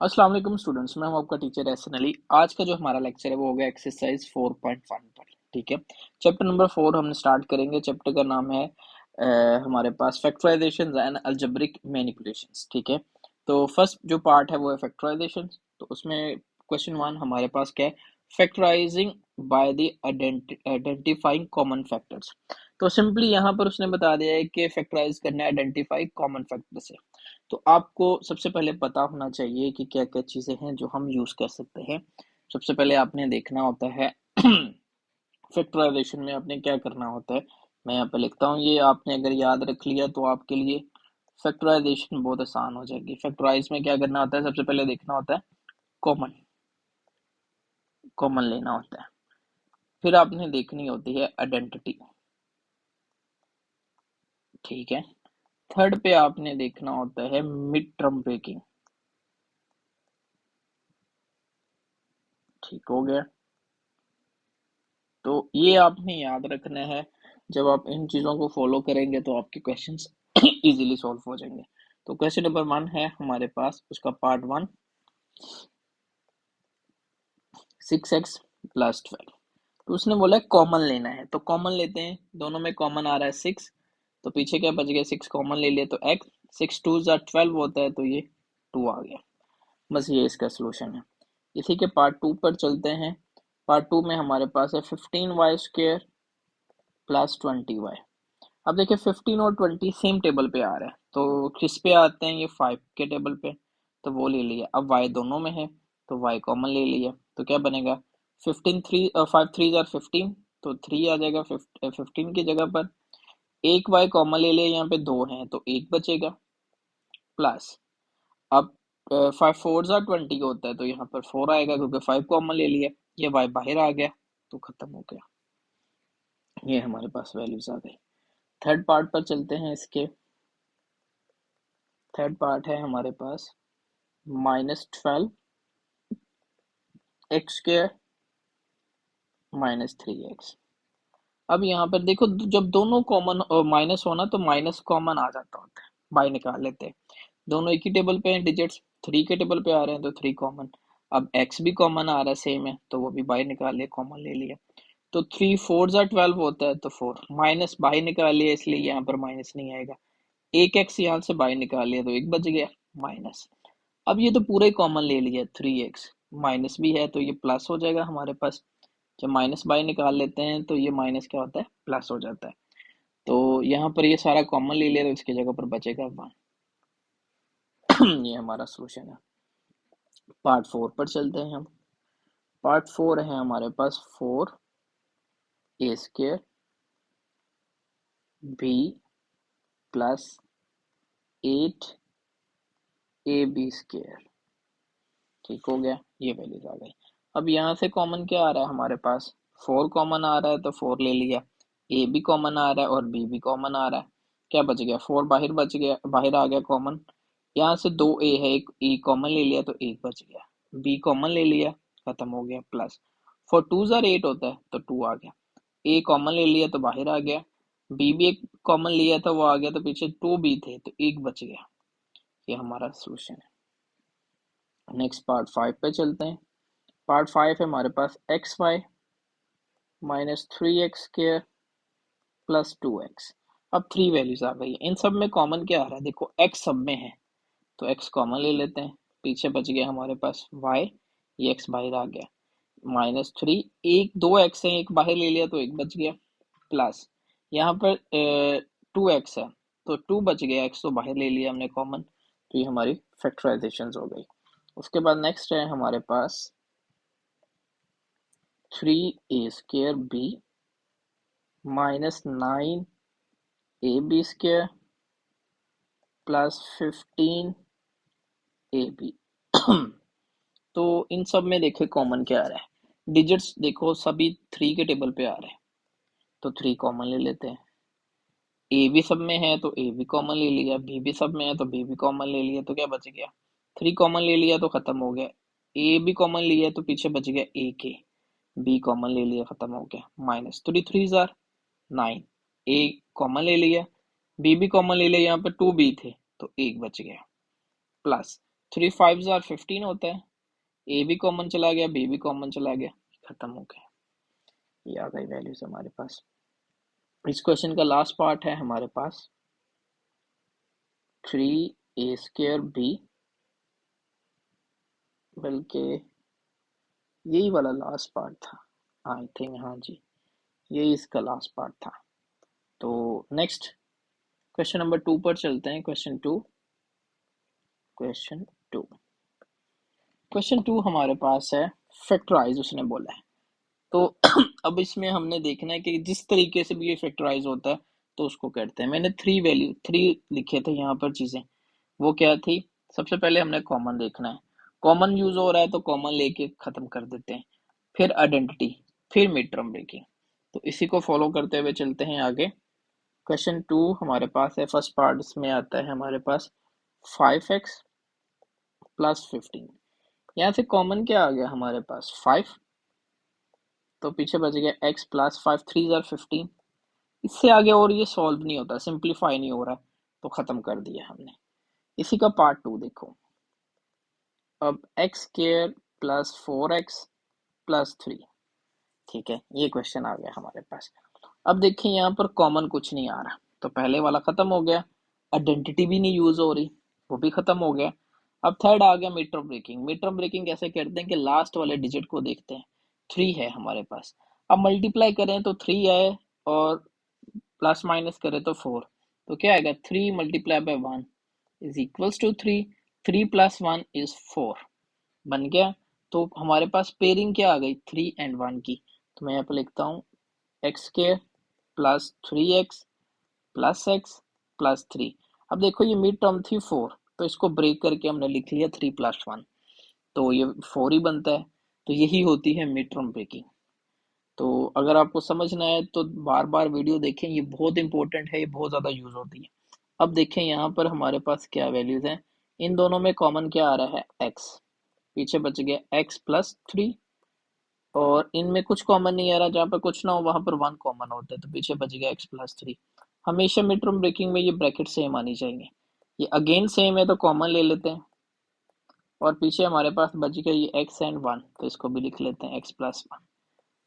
अस्सलाम वालेकुम स्टूडेंट्स, मैं हूं आपका टीचर एहसन अली। आज का जो हमारा लेक्चर है वो हो गया एक्सरसाइज 4.1 पर। ठीक है, चैप्टर नंबर 4 हम स्टार्ट करेंगे। चैप्टर का नाम है हमारे पास फैक्टराइजेशन एंड अलजेब्रिक मैनिपुलेशंस। ठीक है, तो फर्स्ट जो पार्ट है वो है फैक्टराइजेशन। तो उसमें क्वेश्चन 1 हमारे पास क्या है, factorising by the identifying common factors. तो सिंपली यहाँ पर उसने बता दिया है कि फैक्टराइज करना है आइडेंटिफाई कॉमन फैक्टर से। तो आपको सबसे पहले पता होना चाहिए कि क्या क्या चीज़ें हैं जो हम यूज़ कर सकते हैं। सबसे पहले आपने देखना होता है फैक्टराइजेशन में आपने क्या करना होता है। मैं यहाँ पे लिखता हूँ, ये आपने अगर याद रख लिया तो आपके लिए फैक्टराइजेशन बहुत आसान हो जाएगी। फैक्टराइज में क्या करना होता है, सबसे पहले देखना होता है कॉमन, कॉमन लेना होता है। फिर आपने देखनी होती है आइडेंटिटी। ठीक है, थर्ड पे आपने देखना होता है मिड टर्म ब्रेकिंग। ठीक हो गया, तो ये आपने याद रखना है। जब आप इन चीज़ों को फॉलो करेंगे तो आपके क्वेश्चंस इजीली सॉल्व हो जाएंगे। तो क्वेश्चन नंबर 1 है हमारे पास, उसका पार्ट 1, 6x+12। तो उसने बोला है कॉमन लेना है, तो कॉमन लेते हैं। दोनों में कॉमन आ रहा है 6, तो पीछे क्या बच गया, 6 कॉमन ले लिया तो x, 6 2 12 होता है, तो ये 2 आ गया। बस ये इसका सोल्यूशन है। इसी के पार्ट 2 पर चलते हैं। पार्ट 2 में हमारे पास है 15y² + 20y। अब देखिए 15 और 20 सेम टेबल पे आ रहा है, तो किस पे आते हैं, ये 5 के टेबल पे, तो वो ले लिया। अब y दोनों में है तो y कॉमन ले लिया, तो क्या बनेगा, 15 3 5 3 जार 15, तो 3 आ जाएगा 15 की जगह पर। एक y कॉमन ले लिया, यहाँ पे दो हैं तो एक बचेगा, प्लस अब 5 4 जार 20 का होता है, तो यहाँ पर 4 आएगा क्योंकि 5 कॉमन ले लिया। ये y बाहर आ गया तो खत्म हो गया, ये हमारे पास वैल्यूज आ गई। थर्ड पार्ट पर चलते हैं इसके। थर्ड पार्ट है हमारे पास -12x² -3x। अब यहाँ पर देखो, जब दोनों कॉमन माइनस होना तो माइनस कॉमन आ जाता होता है, बाई निकाल लेते हैं। दोनों एक ही टेबल पे हैं, डिजिट्स 3 के टेबल पे आ रहे हैं तो 3 कॉमन। अब x भी कॉमन आ रहा है, सेम है, तो वो भी बाई निकाल लिया, कॉमन ले लिया। तो 3 4 जार 12 होता है, तो 4 माइनस बाई निकाल लिया, इसलिए यहाँ पर माइनस नहीं आएगा। एक x यहाँ से बाई निकाल लिया तो एक बच गया माइनस। अब ये तो पूरा ही कॉमन ले लिया, 3x माइनस भी है तो ये प्लस हो जाएगा हमारे पास। जब माइनस बाई निकाल लेते हैं तो ये माइनस क्या होता है, प्लस हो जाता है। तो यहाँ पर ये सारा कॉमन ले लिया तो इसकी जगह पर बचेगा 1। ये हमारा सोल्यूशन है। पार्ट 4 पर चलते हैं हम। पार्ट 4 है हमारे पास 4a² b + 8ab²। ठीक हो गया, ये वैल्यूज आ गई। अब यहाँ से कॉमन क्या आ रहा है हमारे पास, 4 कॉमन आ रहा है तो 4 ले लिया। ए भी कॉमन आ रहा है और बी भी कॉमन आ रहा है, क्या बच गया, 4 बाहर बच गया, बाहर आ गया कॉमन। यहाँ से दो ए है, एक ए कॉमन ले लिया तो एक बच गया, बी कॉमन ले लिया, खत्म हो गया, प्लस 4 2 जार 8 होता है तो 2 आ गया। ए कॉमन ले लिया तो बाहर आ गया, बी भी एक कॉमन लिया था वो आ गया, तो पीछे 2 बी थे तो एक बच गया। ये हमारा सोल्यूशन है। नेक्स्ट पार्ट 5 पे चलते हैं। पार्ट 5 है हमारे पास xy -3x² +2x। अब 3 वैल्यूज आ गई है, इन सब में कॉमन क्या आ रहा है, देखो x सब में है तो x कॉमन ले लेते हैं, पीछे बच गया हमारे पास y, ये x बाहर आ गया, -3, एक दो x है, एक बाहर ले लिया तो एक बच गया, प्लस यहाँ पर 2x है तो 2 बच गया, x तो बाहर ले लिया हमने कॉमन, तो ये हमारी फैक्टराइजेशन हो गई। उसके बाद नेक्स्ट है हमारे पास 3a² b -9ab² +15ab। तो इन सब में देखिए कॉमन क्या आ रहा है, डिजिट्स देखो सभी 3 के टेबल पे आ रहे हैं, तो 3 कॉमन ले लेते हैं। ए भी सब में है तो ए भी कॉमन ले लिया, बी भी सब में है तो बी भी कॉमन ले लिया, तो क्या बच गया, 3 कॉमन ले लिया तो खत्म हो गया। ए भी कॉमन लिया तो पीछे बच गया ए के, बी कॉमन ले लिया, खत्म हो गया, -3 3 जार 9, ए कॉमन ले लिया, बी भी कॉमन ले लिया, यहाँ पे 2 बी थे तो एक बच गया, प्लस 3 5 आर 15 होता है, ए भी कॉमन चला गया, बी भी कॉमन चला गया, खत्म हो गया, ये आ गई वैल्यूज हमारे पास। इस क्वेश्चन का लास्ट पार्ट है हमारे पास 3a² b, बल्कि यही वाला लास्ट पार्ट था आई थिंक, हाँ जी यही इसका लास्ट पार्ट था। तो नेक्स्ट क्वेश्चन नंबर 2 पर चलते हैं। क्वेश्चन टू क्वेश्चन टू हमारे पास है फैक्टराइज, उसने बोला है। तो अब इसमें हमने देखना है कि जिस तरीके से भी ये फैक्टराइज होता है तो उसको करते हैं। मैंने थ्री लिखे थे यहाँ पर चीजें, वो क्या थी? सबसे पहले हमने कॉमन देखना है, कॉमन यूज हो रहा है तो कॉमन लेके खत्म कर देते हैं, फिर आइडेंटिटी, फिर मिड टर्म ब्रेकिंग। तो इसी को फॉलो करते हुए चलते हैं आगे। क्वेश्चन टू हमारे पास है, फर्स्ट पार्ट इसमें आता है हमारे पास 5x प्लस 15। यहाँ से कॉमन क्या आ गया हमारे पास? 5, तो पीछे बच गया x प्लस 5, 3 जार 15। इससे आगे और ये सॉल्व नहीं होता, सिंप्लीफाई नहीं हो रहा, तो खत्म कर दिया हमने। इसी का पार्ट टू देखो। अब x square plus 4x plus 3, ठीक है, ये क्वेश्चन आ गया हमारे पास। अब देखिए यहाँ पर कॉमन कुछ नहीं आ रहा, तो पहले वाला खत्म हो गया, आइडेंटिटी भी नहीं यूज हो रही, वो भी खत्म हो गया। अब थर्ड आ गया mid term breaking. Mid term breaking कैसे करते हैं कि लास्ट वाले डिजिट को देखते हैं। 3 है हमारे पास, अब मल्टीप्लाई करें तो 3 है, और प्लस माइनस करें तो 4, तो क्या आएगा? 3 multiply by 1 is equals to 3, 3 plus 1 is 4, बन गया। तो हमारे पास पेयरिंग क्या आ गई? 3 एंड 1 की। तो मैं यहाँ पर लिखता हूँ x square plus 3x plus x plus 3। अब देखो ये मिड टर्म थी 4, तो इसको ब्रेक करके हमने लिख लिया 3 प्लस 1, तो ये 4 ही बनता है। तो यही होती है मिड टर्म ब्रेकिंग। तो अगर आपको समझना है तो बार बार वीडियो देखें, ये बहुत इंपॉर्टेंट है, ये बहुत ज़्यादा यूज होती है। अब देखें यहाँ पर हमारे पास क्या वैल्यूज हैं। इन दोनों में कॉमन क्या आ रहा है? x, पीछे बच गया x प्लस 3, और इनमें कुछ कॉमन नहीं आ रहा, जहाँ पर कुछ ना हो वहां पर 1 कॉमन होता है, तो पीछे बच गया x प्लस 3। हमेशा मिड टर्म ब्रेकिंग में ये ब्रैकेट सेम आनी चाहिए, ये अगेन सेम है तो कॉमन ले लेते हैं, और पीछे हमारे पास बच गया ये x एंड 1, तो इसको भी लिख लेते हैं x प्लस 1।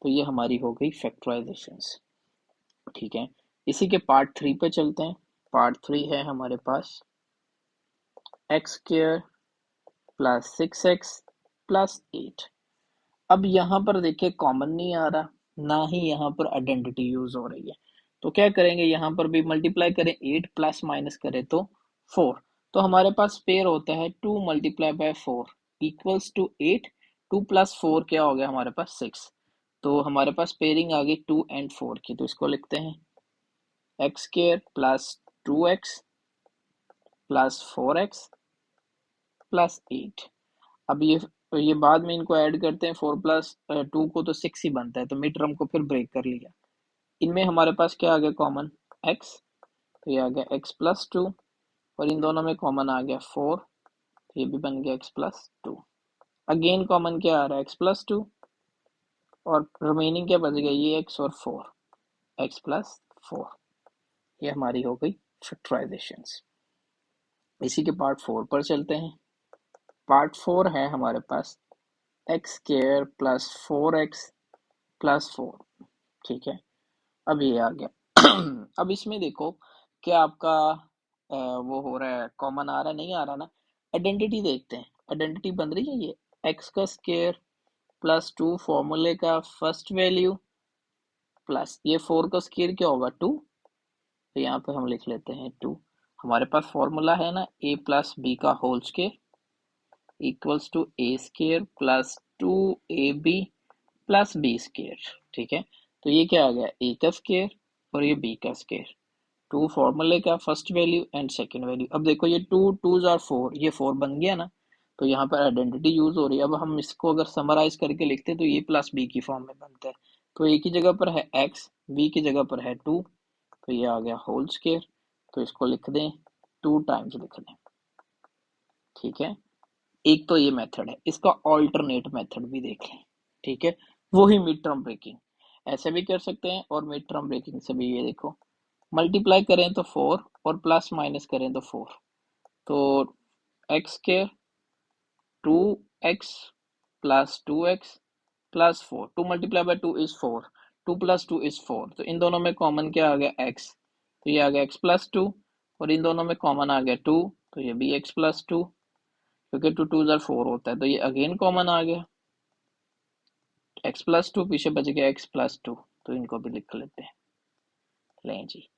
तो ये हमारी हो गई फैक्टराइजेशंस, ठीक है। इसी के पार्ट 3 पे चलते हैं। पार्ट 3 है हमारे पास x square plus 6x plus 8। अब यहाँ पर देखिए कॉमन नहीं आ रहा, ना ही यहाँ पर आइडेंटिटी यूज हो रही है, तो क्या करेंगे? यहाँ पर भी मल्टीप्लाई करें, 8 प्लस माइनस करें तो 4, तो हमारे पास पेयर होता है 2 multiply by 4 equals to 8। 2 plus 4 क्या हो गया हमारे पास? 6। तो हमारे पास पेयरिंग आ गई 2 एंड 4 की, तो इसको लिखते हैं x square plus 2x plus 4x plus 8। अब ये बाद में इनको ऐड करते हैं, 4 प्लस 2 को तो 6 ही बनता है, तो मिड टर्म को फिर ब्रेक कर लिया। इनमें हमारे पास क्या आ गया कॉमन? x, तो ये आ गया x प्लस 2, और इन दोनों में कॉमन आ गया 4, तो ये भी बन गया x प्लस 2। अगेन कॉमन क्या आ रहा है? x प्लस 2, और रिमेनिंग क्या बच गया? ये x और 4, x प्लस 4। ये हमारी हो गई फैक्टराइजेशंस। इसी के पार्ट 4 पर चलते हैं। पार्ट 4 है हमारे पास x square plus 4x plus 4, ठीक है। अब ये आ गया। अब इसमें देखो क्या आपका वो हो रहा है, कॉमन आ रहा है, नहीं आ रहा ना। आइडेंटिटी देखते हैं, आइडेंटिटी बन रही है ये एक्स का स्क्वायर प्लस 2 फॉर्मूले का फर्स्ट वैल्यू प्लस ये 4 का स्क्वायर क्या होगा? 2, तो यहाँ पे हम लिख लेते हैं 2। हमारे पास फॉर्मूला है ना a प्लस बी का whole square equals to A square plus 2ab plus B square, ठीक है। तो ये क्या आ गया? ए का स्क्वायर और ये बी का स्क्वायर, 2 फॉर्मूले का first value and second value. अब देखो ये 2 2 आर 4, ये 4 बन गया ना, तो यहाँ पर आइडेंटिटी यूज हो रही है। अब हम इसको अगर समराइज करके लिखते हैं तो ये प्लस बी की फॉर्म में बनता है, तो ए की जगह पर है x, बी की जगह पर है 2, तो ये आ गया होल स्क्वायर, तो इसको लिख दें 2 टाइम्स लिख दें, ठीक है। एक तो ये मेथड है, इसका ऑल्टरनेट मेथड भी देख लें, ठीक है, वही मिड टर्म ब्रेकिंग। ऐसे भी कर सकते हैं, और मिड टर्म ब्रेकिंग से भी ये देखो मल्टीप्लाई करें तो 4 और प्लस माइनस करें तो 4, तो x square 2x plus 2x plus 4, 2 multiply by 2 is 4, 2 plus 2 is 4, तो इन दोनों में कॉमन क्या आ गया x, तो ये आ गया x प्लस 2, और इन दोनों में कॉमन आ गया 2, तो ये भी x प्लस 2, क्योंकि 2 2 4 होता है, तो ये अगेन कॉमन आ गया x प्लस 2, पीछे बच गया x प्लस 2, तो इनको भी लिख लेते हैं। लें जी,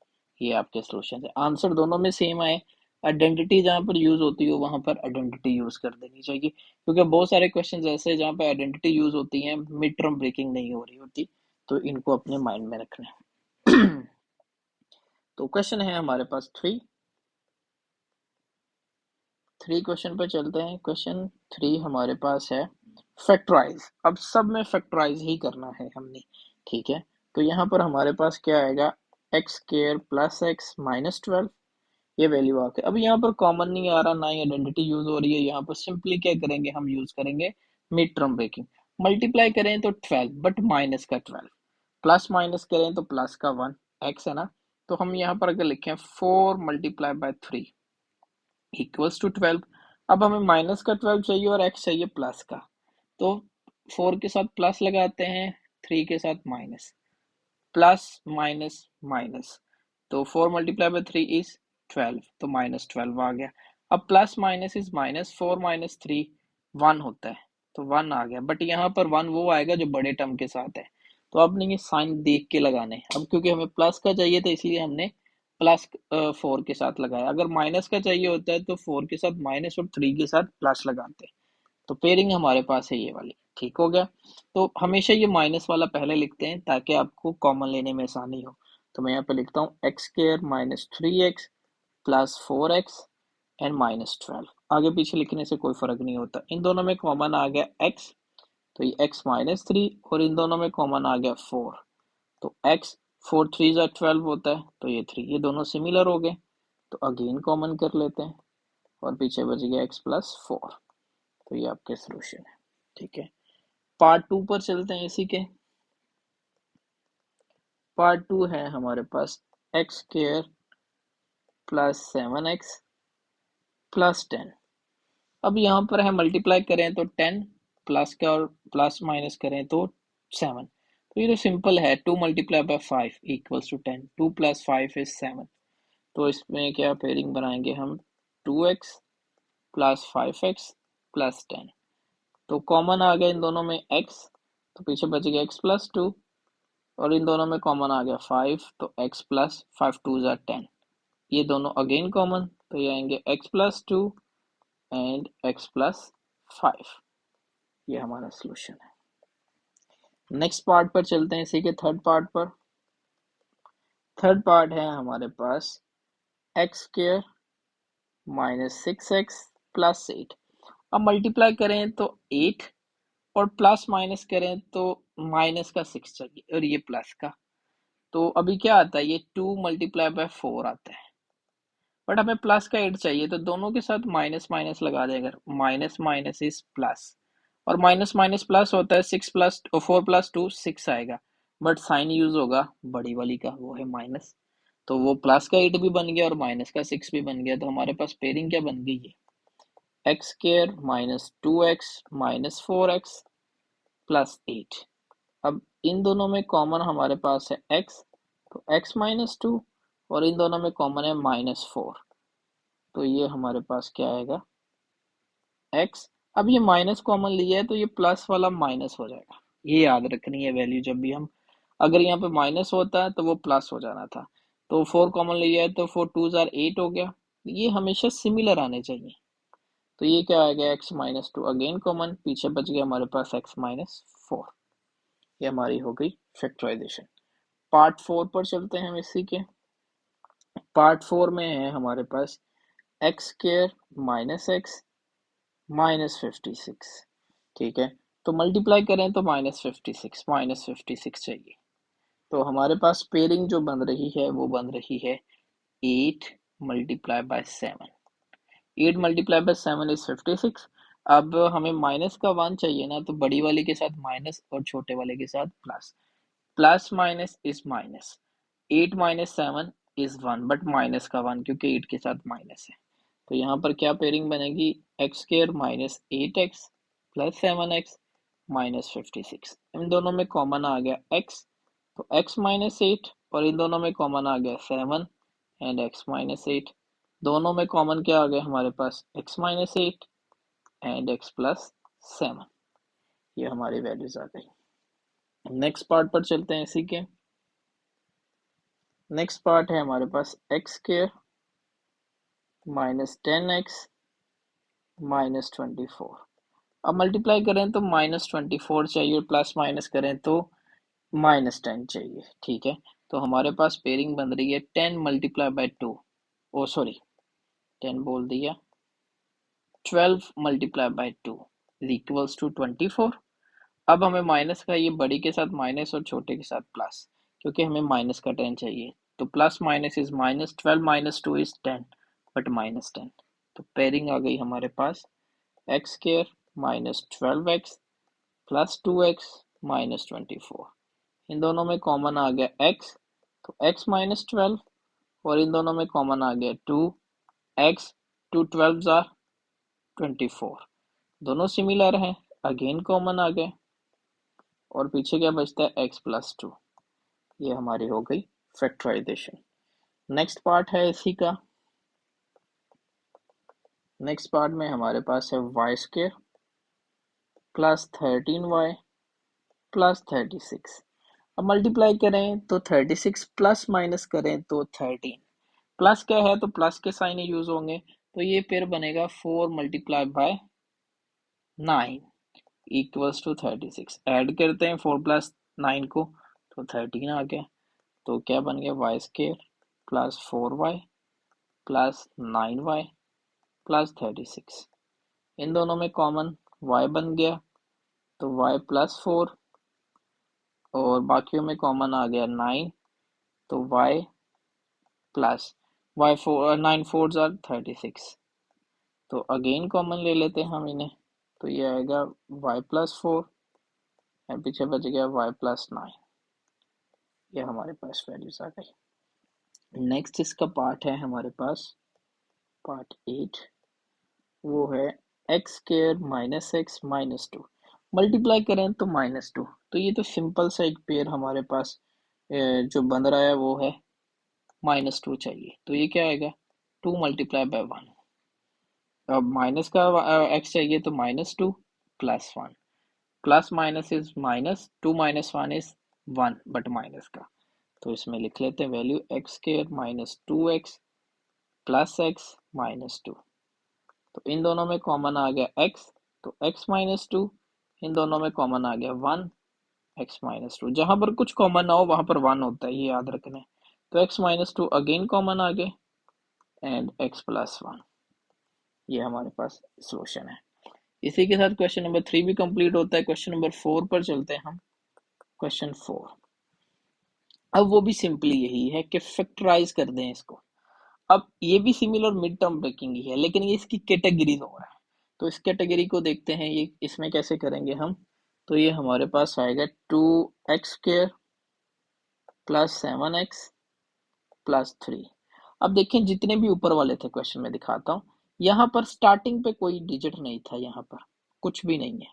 ये आपके सॉल्यूशन है। आंसर दोनों में सेम आए, आइडेंटिटी जहां पर यूज होती हो वहां पर आइडेंटिटी यूज कर देनी चाहिए, क्योंकि बहुत सारे क्वेश्चंस ऐसे हैं जहां पर आइडेंटिटी यूज होती है, मिड टर्म ब्रेकिंग नहीं हो रही होती, तो इनको अपने माइंड में रखना है। तो क्वेश्चन है हमारे पास 3 क्वेश्चन पर चलते हैं। क्वेश्चन 3 हमारे पास है फैक्टराइज। अब सब में फैक्टराइज ही करना है हमने, ठीक है। तो यहाँ पर हमारे पास क्या आएगा, x square plus x minus 12, ये वैल्यू आ गई। अब यहाँ पर कॉमन नहीं आ रहा, ना ही आइडेंटिटी यूज हो रही है, यहाँ पर सिंपली क्या करेंगे, हम यूज करेंगे मिड टर्म ब्रेकिंग। मल्टीप्लाई करें तो 12 बट माइनस का 12, प्लस माइनस करें तो प्लस का 1, एक्स है ना, तो हम यहाँ पर अगर लिखें 4 मल्टीप्लाई बाय 3 इक्वल्स टू 12। अब हमें माइनस का 12 चाहिए और एक्स चाहिए प्लस का, तो 4 के साथ प्लस लगाते हैं, 3 के साथ माइनस, प्लस माइनस माइनस, तो 4 मल्टीप्लाई बाय 3 इज 12, तो माइनस 12 आ गया। अब plus minus is minus, 4 minus 3 1 होता है, तो 1 आ गया, बट यहाँ पर 1 वो आएगा जो बड़े टर्म के साथ है, तो आपने ये साइन देख के लगाने। अब क्योंकि हमें प्लस का चाहिए था इसलिए हमने प्लस 4 के साथ लगाया, अगर माइनस का चाहिए होता है तो 4 के साथ माइनस और 3 के साथ प्लस लगाते, तो पेयरिंग हमारे पास है ये वाली, ठीक हो गया। तो हमेशा ये माइनस वाला पहले लिखते हैं ताकि आपको कॉमन लेने में आसानी हो, तो मैं यहाँ पे लिखता हूँ x square minus 3x plus 4x and minus 12। आगे पीछे लिखने से कोई फर्क नहीं होता, इन दोनों में कॉमन आ गया x, तो ये x माइनस 3, और इन दोनों में कॉमन आ गया 4, तो x 4 3 जा 12 होता है, तो ये 3, ये दोनों सिमिलर हो गए, तो अगेन कॉमन कर लेते हैं, और पीछे बच गया x प्लस 4, तो ये आपके सोल्यूशन है, ठीक है। पार्ट 2 पर चलते हैं इसी के। पार्ट 2 है हमारे पास x square plus 7x plus 10। अब यहाँ पर है मल्टीप्लाई करें तो 10 प्लस का, और प्लस माइनस करें तो 7, तो ये तो सिंपल है, 2 multiply by 5 equals to 10, 2 plus 5 is 7, तो इसमें क्या पेयरिंग बनाएंगे हम, 2x प्लस 5x प्लस 10, तो कॉमन आ गया इन दोनों में x, तो पीछे बच गया x प्लस 2, और इन दोनों में कॉमन आ गया 5, तो x प्लस 5 2 ज़ा 10, ये दोनों अगेन कॉमन, तो ये आएंगे x plus 2 and x plus 5, ये हमारा सोल्यूशन है। नेक्स्ट पार्ट पर चलते हैं, इसी के थर्ड पार्ट पर। थर्ड पार्ट है हमारे पास x square minus 6x plus 8। अब मल्टीप्लाई करें तो 8, और प्लस माइनस करें तो माइनस का 6 चाहिए, और ये प्लस का, तो अभी क्या आता है, ये 2 मल्टीप्लाई बाय 4 आता है, बट हमें प्लस का 8 चाहिए, तो दोनों के साथ माइनस माइनस लगा देंगे, माइनस माइनस इज प्लस, और माइनस माइनस प्लस होता है, 6 प्लस 4 प्लस 2 6 आएगा, बट साइन यूज होगा बड़ी वाली का, वो है माइनस, तो वो प्लस का 8 भी बन गया और माइनस का 6 भी बन गया, तो हमारे पास पेयरिंग क्या बन गई है, x square minus 2x minus 4x plus 8। अब इन दोनों में कॉमन हमारे पास है x, तो x माइनस 2, और इन दोनों में कॉमन है माइनस 4, तो ये हमारे पास क्या आएगा x। अब ये माइनस कॉमन लिया है तो ये प्लस वाला माइनस हो जाएगा, ये याद रखनी है वैल्यू, जब भी हम, अगर यहाँ पे माइनस होता है तो वो प्लस हो जाना था, तो 4 कॉमन लिया है तो 4 2 जार 8 हो गया, ये हमेशा सिमिलर आने चाहिए, तो ये क्या आ गया x माइनस 2 अगेन कॉमन, पीछे बच गया हमारे पास x माइनस 4, ये हमारी हो गई फैक्टराइजेशन। पार्ट 4 पर चलते हैं हम इसी के। पार्ट 4 में है हमारे पास x square minus x minus 56, ठीक है, तो मल्टीप्लाई करें तो माइनस 56 चाहिए, तो हमारे पास पेयरिंग जो बन रही है वो बन रही है 8 multiply by 7, 8 multiply by 7 is 56। अब हमें माइनस का 1 चाहिए ना, तो बड़ी वाले के साथ माइनस और छोटे वाले के साथ plus, plus minus is minus, 8 minus 7 is 1, but minus का 1 क्योंकि 8 के साथ माइनस है, तो यहाँ पर क्या पेयरिंग बनेगी, x square minus 8x plus 7x minus 56। इन दोनों में कॉमन आ गया x, तो x माइनस 8, और इन दोनों में कॉमन आ गया 7 एंड x माइनस 8। दोनों में कॉमन क्या आ गया हमारे पास, x minus 8 and x plus 7। ये हमारी वैल्यूज आ गई। नेक्स्ट पार्ट पर चलते हैं इसी के। नेक्स्ट पार्ट है हमारे पास x square minus 10x minus 24। अब मल्टीप्लाई करें तो माइनस 24 चाहिए, प्लस माइनस करें तो माइनस 10 चाहिए। ठीक है, तो हमारे पास पेयरिंग बन रही है 10 मल्टीप्लाई बाय 2, ओ सॉरी 10 बोल दिया, 12 multiply by 2 is equals to 24। अब हमें माइनस का ये बड़ी के साथ माइनस और छोटे के साथ प्लस, क्योंकि हमें माइनस का 10 चाहिए, तो plus minus is minus, 12 minus 2 is 10 but minus 10। तो पेयरिंग आ गई हमारे पास x square minus 12x plus 2x minus 24। इन दोनों में कॉमन आ गया x, तो x माइनस 12, और इन दोनों में कॉमन आ गया 2x, 2 12 आर 24। दोनों सिमिलर हैं, अगेन कॉमन आ गए, और पीछे क्या बचता है x प्लस 2। ये हमारी हो गई फैक्टराइजेशन। नेक्स्ट पार्ट है इसी का। नेक्स्ट पार्ट में हमारे पास है Y square plus 13y plus 36। अब मल्टीप्लाई करें तो 36 प्लस माइनस करें तो 13। प्लस क्या है तो प्लस के साइन यूज होंगे, तो ये फिर बनेगा 4 multiply by 9 equals to 36। Add करते हैं 4 प्लस 9 को, तो 13 आ गया। तो क्या बन गया, Y square plus 4y plus 9y plus 36। इन दोनों में कॉमन y बन गया, तो y प्लस 4, और बाकियों में कॉमन आ गया 9, तो y प्लस y 4, 9 4 आर 36। तो अगेन कॉमन ले लेते हैं हम इन्हें, तो ये आएगा y प्लस 4 एंड पीछे बच गया y प्लस 9। ये हमारे पास वैल्यूज आ गई। नेक्स्ट इसका पार्ट है हमारे पास पार्ट 8, वो है x square minus x minus 2। Multiply करें तो माइनस 2, तो ये तो सिंपल सा एक पेयर हमारे पास जो बन रहा है वो है माइनस 2 चाहिए, तो ये क्या आएगा 2 मल्टीप्लाई बाय 1। अब माइनस का एक्स चाहिए, तो minus 2 plus 1, plus minus is minus, 2 minus 1 is 1 but minus का, तो इसमें लिख लेते हैं value x square minus 2x plus x minus 2। तो इन दोनों में कॉमन आ गया x, तो x माइनस 2, इन दोनों में कॉमन आ गया 1 x माइनस 2। जहां पर कुछ कॉमन ना हो वहां पर 1 होता है, ये याद रखना है। तो x माइनस 2 अगेन कॉमन आ गए एंड x प्लस 1। ये हमारे पास सोल्यूशन है। इसी के साथ क्वेश्चन नंबर 3 भी कंप्लीट होता है। क्वेश्चन नंबर 4 पर चलते हैं हम। क्वेश्चन 4, अब वो भी सिंपली यही है कि फैक्टराइज कर दें इसको। अब ये भी सिमिलर मिड टर्म ब्रेकिंग ही है, लेकिन ये इसकी कैटेगरी हो रहा है, तो इस कैटेगरी को देखते हैं ये इसमें कैसे करेंगे हम। तो ये हमारे पास आएगा 2x² प्लस 7x प्लस 3। अब देखें जितने भी ऊपर वाले थे क्वेश्चन में दिखाता हूँ, यहाँ पर स्टार्टिंग पे कोई डिजिट नहीं था, यहाँ पर कुछ भी नहीं है।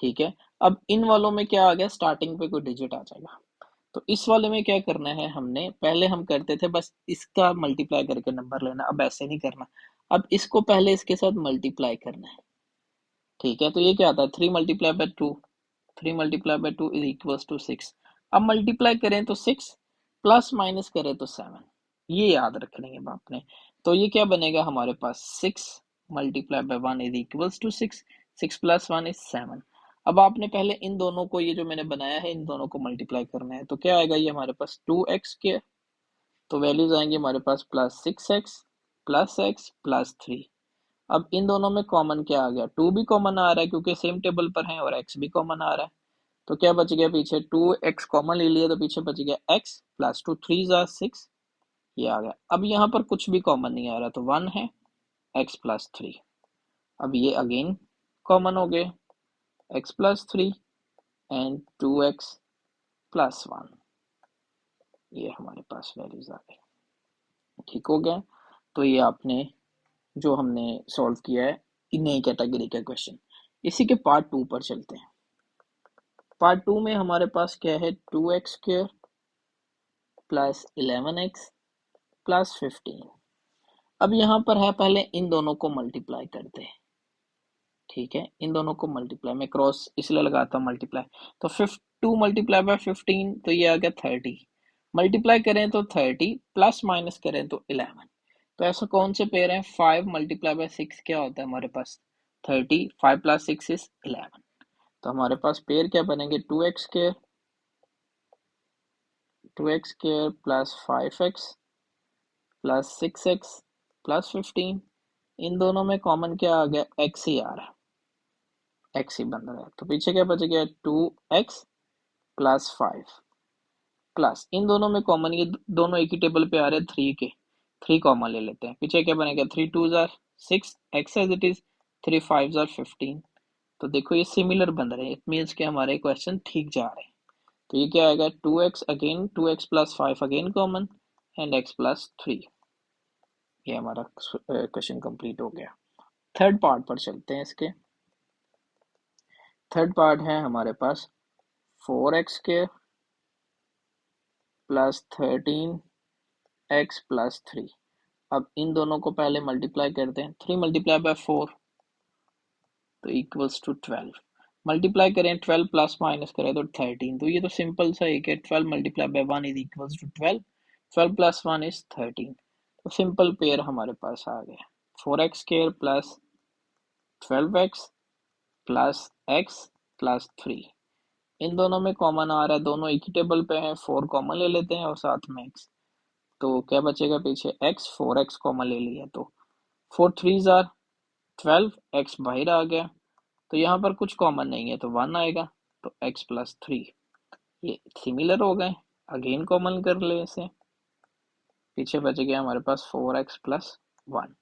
ठीक है, अब इन वालों में क्या आ गया, स्टार्टिंग पे कोई डिजिट आ जाएगा। तो इस वाले में क्या करना है, हमने पहले हम करते थे बस इसका मल्टीप्लाई करके नंबर लेना, अब ऐसे नहीं करना। अब इसको पहले इसके साथ मल्टीप्लाई करना है। ठीक है, तो ये क्या आता है 3 multiply by 2, 3 multiply by 2 is equals to 6। अब मल्टीप्लाई करें तो 6, प्लस माइनस करें तो 7, ये याद रख लेंगे आपने। तो ये क्या बनेगा हमारे पास 6 multiply by 1 is equals to 6, 6 plus 1 is 7। अब आपने पहले इन दोनों को, ये जो मैंने बनाया है इन दोनों को मल्टीप्लाई करना है, तो क्या आएगा ये हमारे पास 2x के, तो वैल्यूज आएंगे हमारे पास plus 6x plus x plus 3। अब इन दोनों में कॉमन क्या आ गया, 2 भी कॉमन आ रहा है क्योंकि सेम टेबल पर है, और x भी कॉमन आ रहा है। तो क्या बच गया पीछे, 2x कॉमन ले लिया तो पीछे बच गया x प्लस 2 3 जा 6, ये आ गया। अब यहाँ पर कुछ भी कॉमन नहीं आ रहा, तो 1 है x प्लस 3। अब ये अगेन कॉमन हो गए x plus 3 and 2x plus 1। ये हमारे पास वैल्यूज आ गई। ठीक हो गया, तो ये आपने जो हमने सॉल्व किया है नई कैटेगरी का क्वेश्चन। इसी के पार्ट 2 पर चलते हैं। पार्ट 2 में हमारे पास क्या है, 2x² प्लस 11x प्लस 15। अब यहाँ पर है, पहले इन दोनों को मल्टीप्लाई करते हैं। ठीक है, इन दोनों को मल्टीप्लाई, मैं क्रॉस इसलिए लगाता हूँ मल्टीप्लाई। तो 2 मल्टीप्लाई बाय 15 तो ये आ गया 30। मल्टीप्लाई करें तो 30, प्लस माइनस करें तो 11। तो ऐसा कौन से पेयर हैं, 5 मल्टीप्लाई बाय 6 क्या होता है हमारे पास 30, 5 प्लस 6 इज 11। तो हमारे पास पेयर क्या बनेंगे, 2x² plus 5x plus 6x plus 15। इन दोनों में कॉमन क्या आ गया, x ही आ रहा है, x ही बन रहा है। तो पीछे क्या बच गया, 2x प्लस 5 प्लस इन दोनों में कॉमन, ये दोनों एक ही टेबल पे आ रहे हैं 3 के, 3 कॉमन ले लेते हैं। पीछे क्या बनेगा, 3 2 जार 6 x एज इट इज, 3 5 जार 15। तो देखो ये सिमिलर बन रहे हैं, इट मीन्स कि हमारे क्वेश्चन ठीक जा रहे हैं। तो ये क्या आएगा, 2x again, 2x plus 5 again common and x plus 3। ये हमारा क्वेश्चन कंप्लीट हो गया। थर्ड पार्ट पर चलते हैं इसके। थर्ड पार्ट है हमारे पास 4x² प्लस 13x प्लस 3। अब इन दोनों को पहले मल्टीप्लाई करते हैं, 3 मल्टीप्लाई बाय 4 तो इक्वल्स टू 12। मल्टीप्लाई करें 12 प्लस माइनस करें तो 13। तो ये तो सिंपल सा एक है, 12 multiply by 1 is equals to 12, 12 plus 1 is 13। तो सिंपल पेयर हमारे पास आ गया, 4x² plus 12x plus x plus 3। इन दोनों में कॉमन आ रहा है, दोनों एक ही टेबल पे हैं, 4 कॉमन ले लेते हैं और साथ में x। तो क्या बचेगा पीछे, x, 4x कॉमन ले लिया तो 4 3 जार 12, x बाहर आ गया। तो यहाँ पर कुछ कॉमन नहीं है तो 1 आएगा, तो x प्लस 3। ये सिमिलर हो गए, अगेन कॉमन कर ले इसे, पीछे बच गया हमारे पास 4x प्लस 1।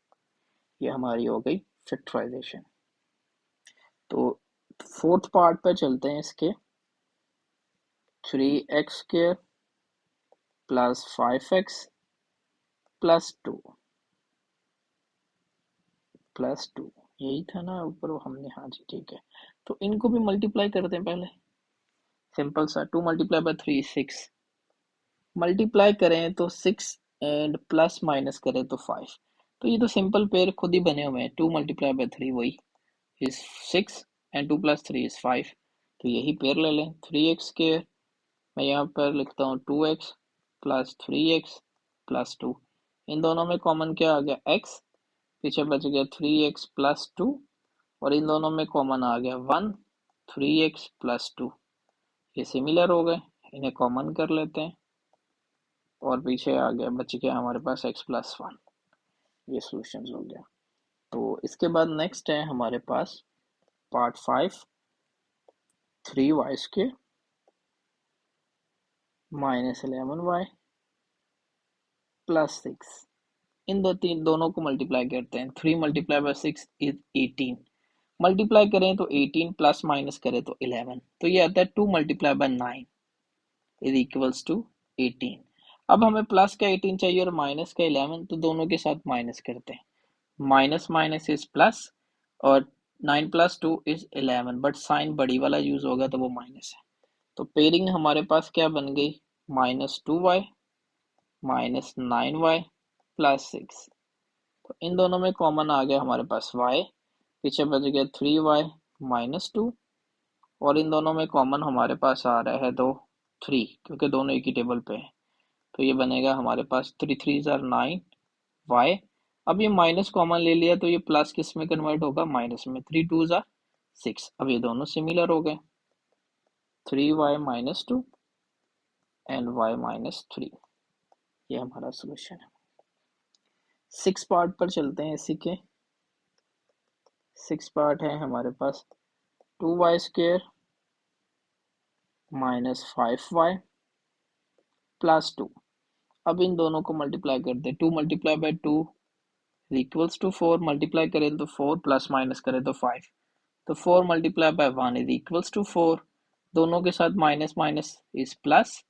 ये हमारी हो गई फैक्टराइजेशन। तो फोर्थ पार्ट पे चलते हैं इसके, 3x² plus 5x plus 2 plus 2। यही था ना ऊपर हमने, हाँ जी ठीक है। तो इनको भी मल्टीप्लाई करते हैं पहले, सिंपल सा, 2 मल्टीप्लाई बाय 3 6, मल्टीप्लाई करें तो 6 एंड प्लस माइनस करें तो 5। तो ये तो सिंपल पेयर खुद ही बने हुए हैं, 2 मल्टीप्लाई बाय 3 वही इज 6 एंड 2 प्लस 3 इज 5। तो यही पेयर ले लें, 3x², मैं यहाँ पर लिखता हूँ 2x प्लस 3x प्लस 2। इन दोनों में कॉमन क्या आ गया, x, पीछे बच गया 3x प्लस 2, और इन दोनों में कॉमन आ गया 1, 3x प्लस 2। ये सिमिलर हो गए, इन्हें कॉमन कर लेते हैं और पीछे आ गया, बच गया हमारे पास x प्लस 1। ये सोल्यूशन हो गया। तो इसके बाद नेक्स्ट है हमारे पास part 5, 3y² minus 11y plus 6। इन दोनों को मल्टीप्लाई करते हैं, 3 मल्टीप्लाई बाय 6 इज 18। मल्टीप्लाई करें तो 18, प्लस माइनस करें तो 11। तो ये आता है 2 multiply by 9 is equals to 18। अब हमें प्लस का 18 चाहिए और माइनस का 11, तो दोनों के साथ माइनस करते हैं, माइनस माइनस इज प्लस, और 9 प्लस 2 इज 11, बट साइन बड़ी वाला यूज होगा तो वो माइनस है। तो पेयरिंग हमारे पास क्या बन गई, -2y माइनस 9y प्लस 6। तो इन दोनों में कॉमन आ गया हमारे पास y, पीछे बच गया 3y माइनस 2, और इन दोनों में कॉमन हमारे पास आ रहा है 3, क्योंकि दोनों एक ही टेबल पे हैं। तो ये बनेगा हमारे पास 3 3 जार 9 y। अब ये माइनस कॉमन ले लिया तो ये प्लस किस में कन्वर्ट होगा, माइनस में, 3 2 जार 6। अब ये दोनों सिमिलर हो गए, 3y minus 2 and y minus 3। ये हमारा सोल्यूशन है। 6 पार्ट पर चलते हैं इसी के। 6 पार्ट है हमारे पास, 2y² माइनस 5y प्लस 2। अब इन दोनों को मल्टीप्लाई करते हैं, 2 multiply by 2 equals to 4, multiply करें तो 4, प्लस माइनस करें तो 5। तो 4 multiply by 1 is equals to 4, दोनों के साथ माइनस माइनस इज प्लस।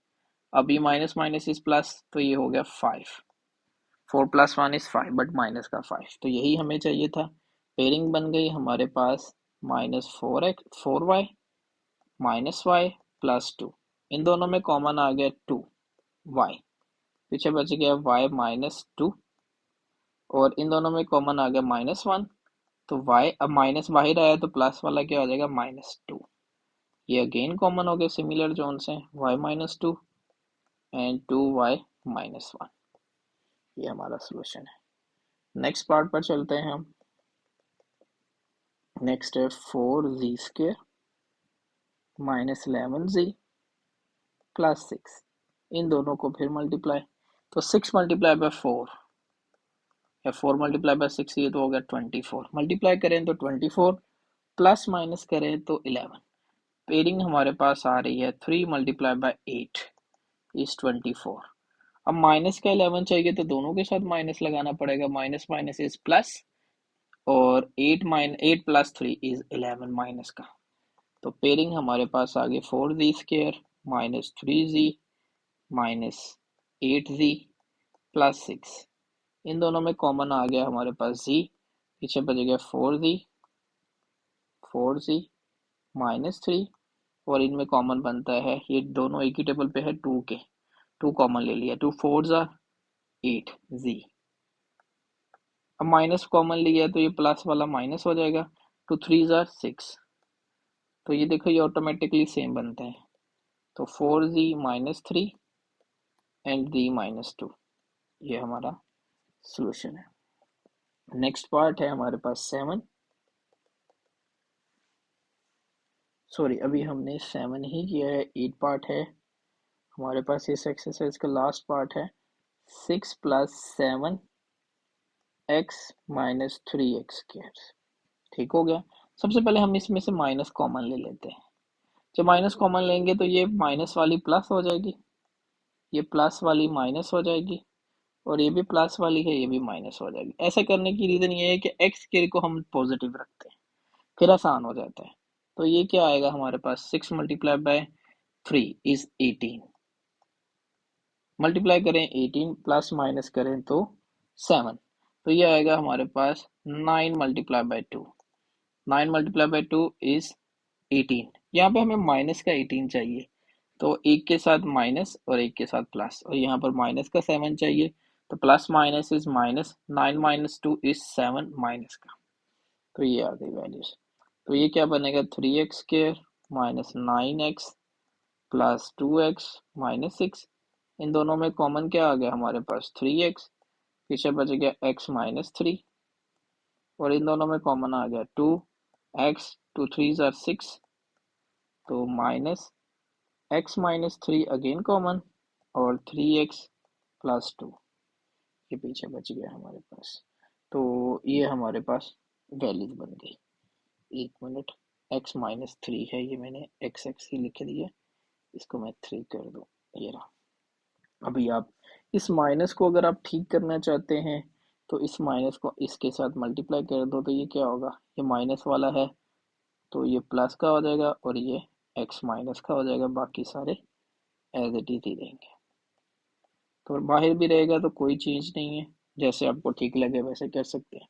अब ये माइनस माइनस इज प्लस, तो ये हो गया 5, 4 प्लस 1 इज 5, बट माइनस का 5। तो यही हमें चाहिए था, पेयरिंग बन गई हमारे पास -4y -y +2, इन दोनों में कॉमन आ गया 2y, पीछे बच गया y -2 और इन दोनों में कॉमन आ गया -1, तो y अब माइनस बाहर आया तो प्लस वाला क्या हो जाएगा -2, ये अगेन कॉमन हो गए सिमिलर जोन से y -2 एंड 2y -1, ये हमारा सोल्यूशन है। नेक्स्ट पार्ट पर चलते हैं हम। नेक्स्ट है 4z² -11z +6, इन दोनों को फिर मल्टीप्लाई, तो 6 मल्टीप्लाई बाय 4 या 4 मल्टीप्लाई बाय 6, ये तो हो गया 24, मल्टीप्लाई करें तो 24 प्लस माइनस करें तो 11। पेयरिंग हमारे पास आ रही है 3 मल्टीप्लाई बाय 8 इज 24। अब माइनस का 11 चाहिए तो दोनों के साथ माइनस लगाना पड़ेगा, माइनस माइनस इज प्लस और 8 प्लस 3 इज 11 माइनस का, तो पेयरिंग हमारे पास आ गई 4z² -3z -8z +6, इन दोनों में कॉमन आ गया हमारे पास z, पीछे बच गया 4z -3 और इनमें कॉमन बनता है, ये दोनों एक ही टेबल पे है 2 के, 2 कॉमन ले लिया, 2 4s are 8z, अब माइनस कॉमन लिया तो ये प्लस वाला माइनस हो जाएगा, 2 3s are 6, तो ये देखो ये ऑटोमेटिकली सेम बनते हैं, तो 4z -3 एंड z -2, ये हमारा सोल्यूशन है। नेक्स्ट पार्ट है हमारे पास 7, सॉरी अभी हमने 7 ही किया है, 8 पार्ट है हमारे पास, इस एक्सरसाइज का लास्ट पार्ट है 6 + 7 x - 3x², ठीक हो गया। सबसे पहले हम इसमें से माइनस कॉमन ले लेते हैं, जब माइनस कॉमन लेंगे तो ये माइनस वाली प्लस हो जाएगी, ये प्लस वाली माइनस हो जाएगी और ये भी प्लस वाली है, ये भी माइनस हो जाएगी। ऐसा करने की रीजन ये है कि एक्स के को हम पॉजिटिव रखते हैं, फिर आसान हो जाता है। तो ये क्या आएगा हमारे पास 6 मल्टीप्लाई बाय 3 इज 18, मल्टीप्लाई करें 18 प्लस माइनस करें तो 7, तो ये आएगा हमारे पास 9 multiply by 2, 9 multiply by 2 is 18, यहाँ पे हमें माइनस का 18 चाहिए, तो एक के साथ माइनस और एक के साथ प्लस, और यहाँ पर माइनस का 7 चाहिए, तो plus minus is minus, 9 - 2 is 7 minus का, तो ये आ गई वैल्यूज। तो ये क्या बनेगा 3x² -9x + 2x -6, इन दोनों में कॉमन क्या आ गया हमारे पास 3x, पीछे बच गया x -3 और इन दोनों में कॉमन आ गया 2x, 2 3s are 6, तो -x -3 अगेन कॉमन और 3x + 2, ये पीछे बच गया हमारे पास, तो ये हमारे पास वैल्यूज बन गई। एक मिनट, x -3 है, ये मैंने x ही लिख दिया, इसको मैं 3 कर दूं, ये रहा। अभी आप इस माइनस को अगर आप ठीक करना चाहते हैं तो इस माइनस को इसके साथ मल्टीप्लाई कर दो, तो ये क्या होगा, ये माइनस वाला है तो ये प्लस का हो जाएगा और ये x माइनस का हो जाएगा, बाकी सारे एज इट इज ही रहेंगे, तो बाहर भी रहेगा तो कोई चीज नहीं है, जैसे आपको ठीक लगे वैसे कर सकते हैं।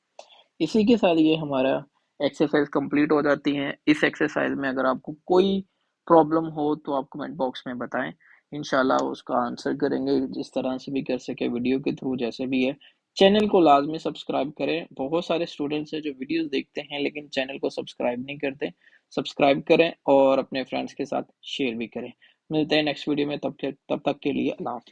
इसी के साथ ये हमारा एक्सरसाइज कंप्लीट हो जाती है। इस एक्सरसाइज में अगर आपको कोई प्रॉब्लम हो तो आप कमेंट बॉक्स में बताएं, इंशाल्लाह उसका आंसर करेंगे जिस तरह से भी कर सके, वीडियो के थ्रू जैसे भी है। चैनल को लाजमी सब्सक्राइब करें, बहुत सारे स्टूडेंट्स हैं जो वीडियोस देखते हैं लेकिन चैनल को सब्सक्राइब नहीं करते, सब्सक्राइब करें और अपने फ्रेंड्स के साथ शेयर भी करें। मिलते हैं नेक्स्ट वीडियो में, तब तक के लिए अल्लाह हाफिज़।